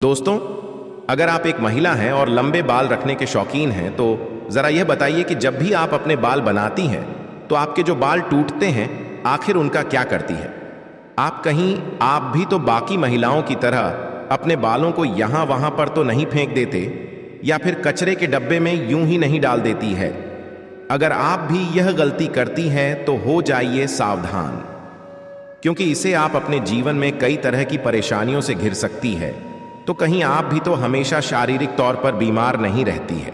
दोस्तों, अगर आप एक महिला हैं और लंबे बाल रखने के शौकीन हैं तो ज़रा यह बताइए कि जब भी आप अपने बाल बनाती हैं तो आपके जो बाल टूटते हैं आखिर उनका क्या करती हैं? आप भी तो बाकी महिलाओं की तरह अपने बालों को यहाँ वहाँ पर तो नहीं फेंक देते या फिर कचरे के डब्बे में यूं ही नहीं डाल देती है। अगर आप भी यह गलती करती हैं तो हो जाइए सावधान, क्योंकि इसे आप अपने जीवन में कई तरह की परेशानियों से घिर सकती है। तो कहीं आप भी तो हमेशा शारीरिक तौर पर बीमार नहीं रहती है,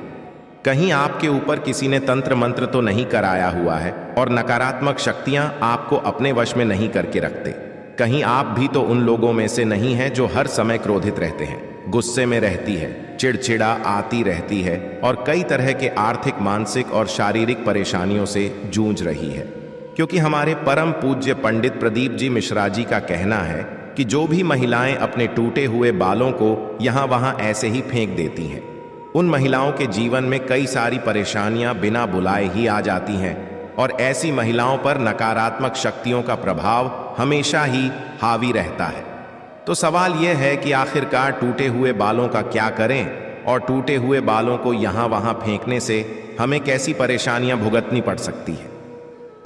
कहीं आपके ऊपर किसी ने तंत्र मंत्र तो नहीं कराया हुआ है और नकारात्मक शक्तियां आपको अपने वश में नहीं करके रखते, कहीं आप भी तो उन लोगों में से नहीं हैं जो हर समय क्रोधित रहते हैं, गुस्से में रहती है, चिड़चिड़ा आती रहती है और कई तरह के आर्थिक, मानसिक और शारीरिक परेशानियों से जूझ रही है। क्योंकि हमारे परम पूज्य पंडित प्रदीप जी मिश्रा जी का कहना है कि जो भी महिलाएं अपने टूटे हुए बालों को यहाँ वहाँ ऐसे ही फेंक देती हैं, उन महिलाओं के जीवन में कई सारी परेशानियां बिना बुलाए ही आ जाती हैं और ऐसी महिलाओं पर नकारात्मक शक्तियों का प्रभाव हमेशा ही हावी रहता है। तो सवाल यह है कि आखिरकार टूटे हुए बालों का क्या करें और टूटे हुए बालों को यहाँ वहाँ फेंकने से हमें कैसी परेशानियां भुगतनी पड़ सकती है।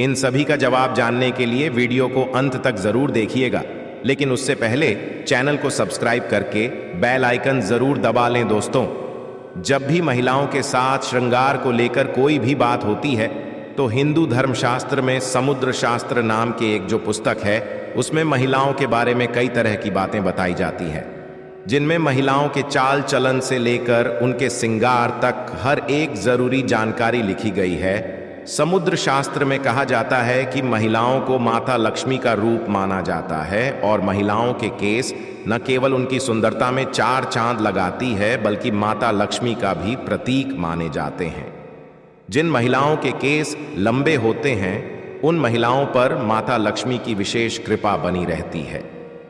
इन सभी का जवाब जानने के लिए वीडियो को अंत तक जरूर देखिएगा, लेकिन उससे पहले चैनल को सब्सक्राइब करके बेल आइकन जरूर दबा लें। दोस्तों, जब भी महिलाओं के साथ श्रृंगार को लेकर कोई भी बात होती है तो हिंदू धर्मशास्त्र में समुद्र शास्त्र नाम के एक जो पुस्तक है उसमें महिलाओं के बारे में कई तरह की बातें बताई जाती हैं, जिनमें महिलाओं के चाल चलन से लेकर उनके श्रृंगार तक हर एक जरूरी जानकारी लिखी गई है। समुद्र शास्त्र में कहा जाता है कि महिलाओं को माता लक्ष्मी का रूप माना जाता है और महिलाओं के केस न केवल उनकी सुंदरता में चार चांद लगाती है बल्कि माता लक्ष्मी का भी प्रतीक माने जाते हैं। जिन महिलाओं के केस लंबे होते हैं उन महिलाओं पर माता लक्ष्मी की विशेष कृपा बनी रहती है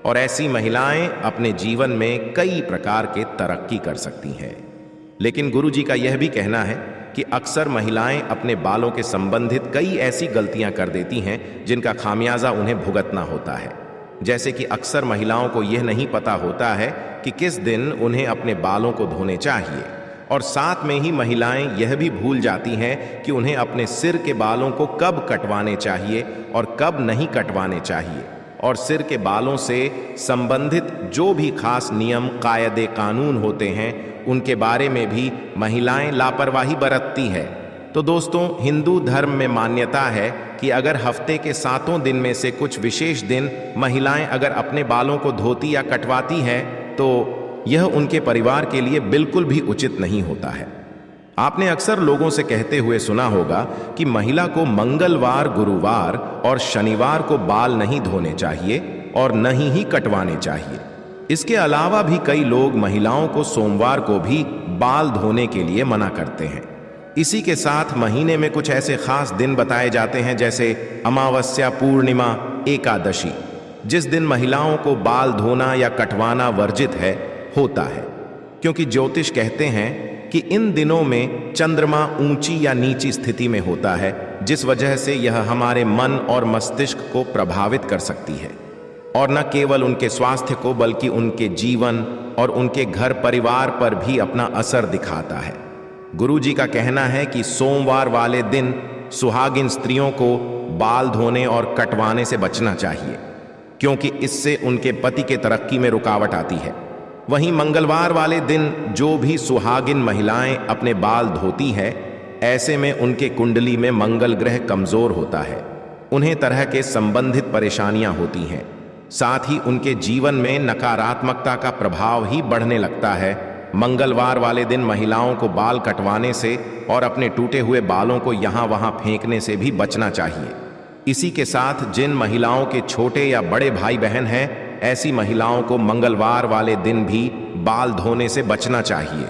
और ऐसी महिलाएं अपने जीवन में कई प्रकार के तरक्की कर सकती हैं। लेकिन गुरु जी का यह भी कहना है कि अक्सर महिलाएं अपने बालों के संबंधित कई ऐसी गलतियां कर देती हैं जिनका खामियाजा उन्हें भुगतना होता है। जैसे कि अक्सर महिलाओं को यह नहीं पता होता है कि किस दिन उन्हें अपने बालों को धोने चाहिए और साथ में ही महिलाएं यह भी भूल जाती हैं कि उन्हें अपने सिर के बालों को कब कटवाने चाहिए और कब नहीं कटवाने चाहिए, और सिर के बालों से संबंधित जो भी खास नियम कायदे कानून होते हैं उनके बारे में भी महिलाएं लापरवाही बरतती है। तो दोस्तों, हिंदू धर्म में मान्यता है कि अगर हफ्ते के 7 दिन में से कुछ विशेष दिन महिलाएं अगर अपने बालों को धोती या कटवाती हैं तो यह उनके परिवार के लिए बिल्कुल भी उचित नहीं होता है। आपने अक्सर लोगों से कहते हुए सुना होगा कि महिला को मंगलवार, गुरुवार और शनिवार को बाल नहीं धोने चाहिए और नहीं ही कटवाने चाहिए। इसके अलावा भी कई लोग महिलाओं को सोमवार को भी बाल धोने के लिए मना करते हैं। इसी के साथ महीने में कुछ ऐसे खास दिन बताए जाते हैं जैसे अमावस्या, पूर्णिमा, एकादशी, जिस दिन महिलाओं को बाल धोना या कटवाना वर्जित होता है, क्योंकि ज्योतिष कहते हैं कि इन दिनों में चंद्रमा ऊंची या नीची स्थिति में होता है, जिस वजह से यह हमारे मन और मस्तिष्क को प्रभावित कर सकती है और न केवल उनके स्वास्थ्य को बल्कि उनके जीवन और उनके घर परिवार पर भी अपना असर दिखाता है। गुरु जी का कहना है कि सोमवार वाले दिन सुहागिन स्त्रियों को बाल धोने और कटवाने से बचना चाहिए, क्योंकि इससे उनके पति के तरक्की में रुकावट आती है। वहीं मंगलवार वाले दिन जो भी सुहागिन महिलाएं अपने बाल धोती है, ऐसे में उनके कुंडली में मंगल ग्रह कमजोर होता है, उन्हें तरह के संबंधित परेशानियां होती हैं, साथ ही उनके जीवन में नकारात्मकता का प्रभाव ही बढ़ने लगता है। मंगलवार वाले दिन महिलाओं को बाल कटवाने से और अपने टूटे हुए बालों को यहाँ वहाँ फेंकने से भी बचना चाहिए। इसी के साथ जिन महिलाओं के छोटे या बड़े भाई बहन हैं, ऐसी महिलाओं को मंगलवार वाले दिन भी बाल धोने से बचना चाहिए,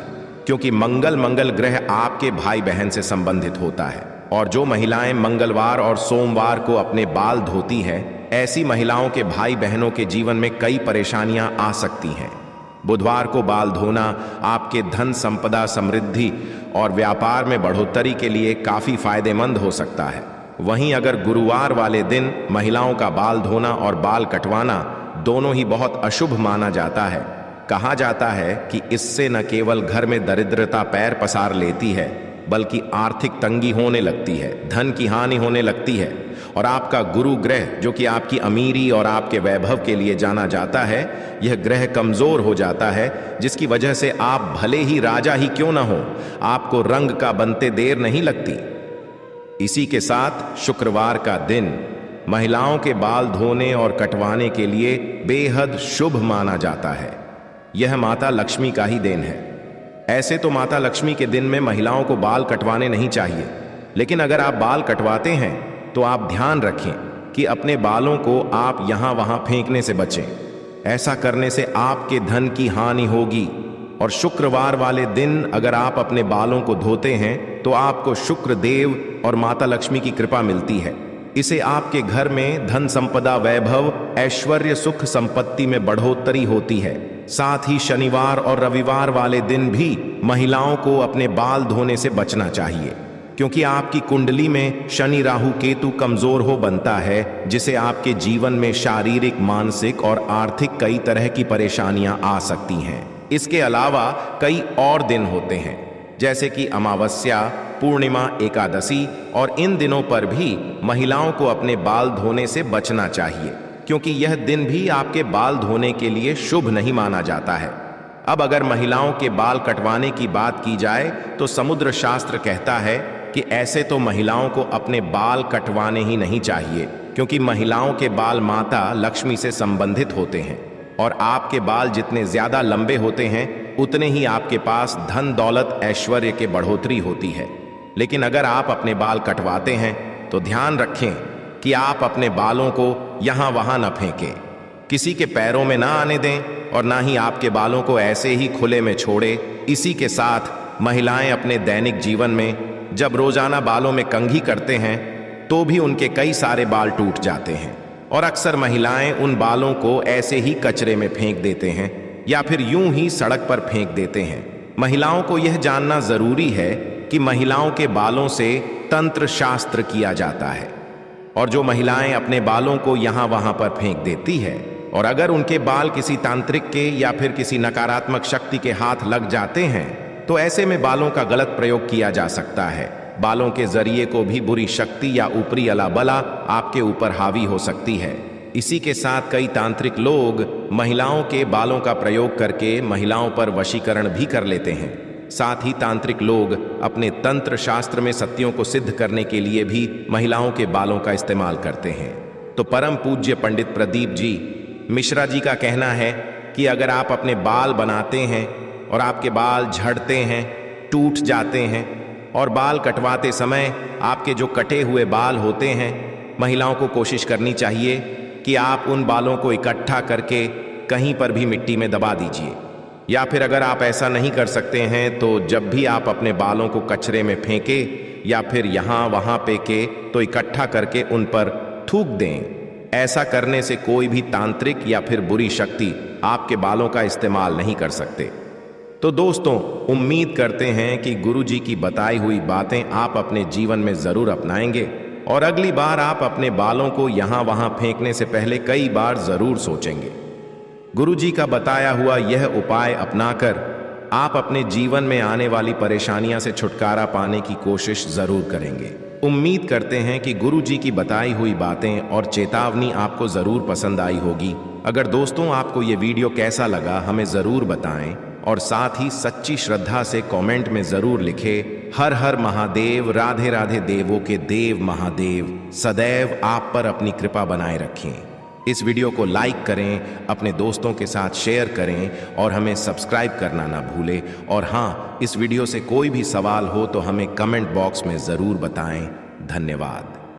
क्योंकि मंगल ग्रह आपके भाई बहन से संबंधित होता है और जो महिलाएं मंगलवार और सोमवार को अपने बाल धोती हैं, ऐसी महिलाओं के भाई बहनों के जीवन में कई परेशानियां आ सकती हैं। बुधवार को बाल धोना आपके धन संपदा, समृद्धि और व्यापार में बढ़ोतरी के लिए काफी फायदेमंद हो सकता है। वहीं अगर गुरुवार वाले दिन महिलाओं का बाल धोना और बाल कटवाना दोनों ही बहुत अशुभ माना जाता है, कहा जाता है कि इससे न केवल घर में दरिद्रता पैर पसार लेती है, बल्कि आर्थिक तंगी होने लगती है, धन की हानि होने लगती है, और आपका गुरु ग्रह, जो कि आपकी अमीरी और आपके वैभव के लिए जाना जाता है, यह ग्रह कमजोर हो जाता है, जिसकी वजह से आप भले ही राजा ही क्यों ना हो, आपको रंग का बनते देर नहीं लगती। इसी के साथ शुक्रवार का दिन महिलाओं के बाल धोने और कटवाने के लिए बेहद शुभ माना जाता है। यह माता लक्ष्मी का ही देन है। ऐसे तो माता लक्ष्मी के दिन में महिलाओं को बाल कटवाने नहीं चाहिए, लेकिन अगर आप बाल कटवाते हैं तो आप ध्यान रखें कि अपने बालों को आप यहां वहां फेंकने से बचें। ऐसा करने से आपके धन की हानि होगी। और शुक्रवार वाले दिन अगर आप अपने बालों को धोते हैं तो आपको शुक्र देव और माता लक्ष्मी की कृपा मिलती है। इसे आपके घर में धन संपदा, वैभव, ऐश्वर्य, सुख संपत्ति में बढ़ोतरी होती है। साथ ही शनिवार और रविवार वाले दिन भी महिलाओं को अपने बाल धोने से बचना चाहिए, क्योंकि आपकी कुंडली में शनि राहु केतु कमजोर हो बनता है, जिसे आपके जीवन में शारीरिक, मानसिक और आर्थिक कई तरह की परेशानियां आ सकती हैं। इसके अलावा कई और दिन होते हैं, जैसे कि अमावस्या, पूर्णिमा, एकादशी, और इन दिनों पर भी महिलाओं को अपने बाल धोने से बचना चाहिए, क्योंकि यह दिन भी आपके बाल धोने के लिए शुभ नहीं माना जाता है। अब अगर महिलाओं के बाल कटवाने की बात की जाए तो समुद्र शास्त्र कहता है कि ऐसे तो महिलाओं को अपने बाल कटवाने ही नहीं चाहिए, क्योंकि महिलाओं के बाल माता लक्ष्मी से संबंधित होते हैं, और आपके बाल जितने ज्यादा लंबे होते हैं उतने ही आपके पास धन, दौलत, ऐश्वर्य के बढ़ोतरी होती है। लेकिन अगर आप अपने बाल कटवाते हैं तो ध्यान रखें कि आप अपने बालों को यहां वहां न फेंकें, किसी के पैरों में ना आने दें, और ना ही आपके बालों को ऐसे ही खुले में छोड़े। इसी के साथ महिलाएं अपने दैनिक जीवन में जब रोजाना बालों में कंघी करते हैं तो भी उनके कई सारे बाल टूट जाते हैं, और अक्सर महिलाएं उन बालों को ऐसे ही कचरे में फेंक देते हैं या फिर यूं ही सड़क पर फेंक देते हैं। महिलाओं को यह जानना जरूरी है कि महिलाओं के बालों से तंत्र शास्त्र किया जाता है, और जो महिलाएं अपने बालों को यहां वहां पर फेंक देती है, और अगर उनके बाल किसी तांत्रिक के या फिर किसी नकारात्मक शक्ति के हाथ लग जाते हैं तो ऐसे में बालों का गलत प्रयोग किया जा सकता है। बालों के जरिए को भी बुरी शक्ति या ऊपरी अलाबला आपके ऊपर हावी हो सकती है। इसी के साथ कई तांत्रिक लोग महिलाओं के बालों का प्रयोग करके महिलाओं पर वशीकरण भी कर लेते हैं। साथ ही तांत्रिक लोग अपने तंत्र शास्त्र में सत्यों को सिद्ध करने के लिए भी महिलाओं के बालों का इस्तेमाल करते हैं। तो परम पूज्य पंडित प्रदीप जी मिश्रा जी का कहना है कि अगर आप अपने बाल बनाते हैं और आपके बाल झड़ते हैं, टूट जाते हैं, और बाल कटवाते समय आपके जो कटे हुए बाल होते हैं, महिलाओं को कोशिश करनी चाहिए कि आप उन बालों को इकट्ठा करके कहीं पर भी मिट्टी में दबा दीजिए, या फिर अगर आप ऐसा नहीं कर सकते हैं तो जब भी आप अपने बालों को कचरे में फेंके या फिर यहाँ वहाँ फेंके तो इकट्ठा करके उन पर थूक दें। ऐसा करने से कोई भी तांत्रिक या फिर बुरी शक्ति आपके बालों का इस्तेमाल नहीं कर सकते। तो दोस्तों, उम्मीद करते हैं कि गुरु जी की बताई हुई बातें आप अपने जीवन में जरूर अपनाएंगे, और अगली बार आप अपने बालों को यहाँ वहाँ फेंकने से पहले कई बार जरूर सोचेंगे। गुरु जी का बताया हुआ यह उपाय अपनाकर आप अपने जीवन में आने वाली परेशानियां से छुटकारा पाने की कोशिश जरूर करेंगे। उम्मीद करते हैं कि गुरु जी की बताई हुई बातें और चेतावनी आपको जरूर पसंद आई होगी। अगर दोस्तों आपको ये वीडियो कैसा लगा हमें जरूर बताएं, और साथ ही सच्ची श्रद्धा से कमेंट में जरूर लिखें। हर हर महादेव, राधे राधे देवों के देव महादेव सदैव आप पर अपनी कृपा बनाए रखें। इस वीडियो को लाइक करें, अपने दोस्तों के साथ शेयर करें, और हमें सब्सक्राइब करना ना भूलें। और हाँ, इस वीडियो से कोई भी सवाल हो तो हमें कमेंट बॉक्स में ज़रूर बताएं। धन्यवाद।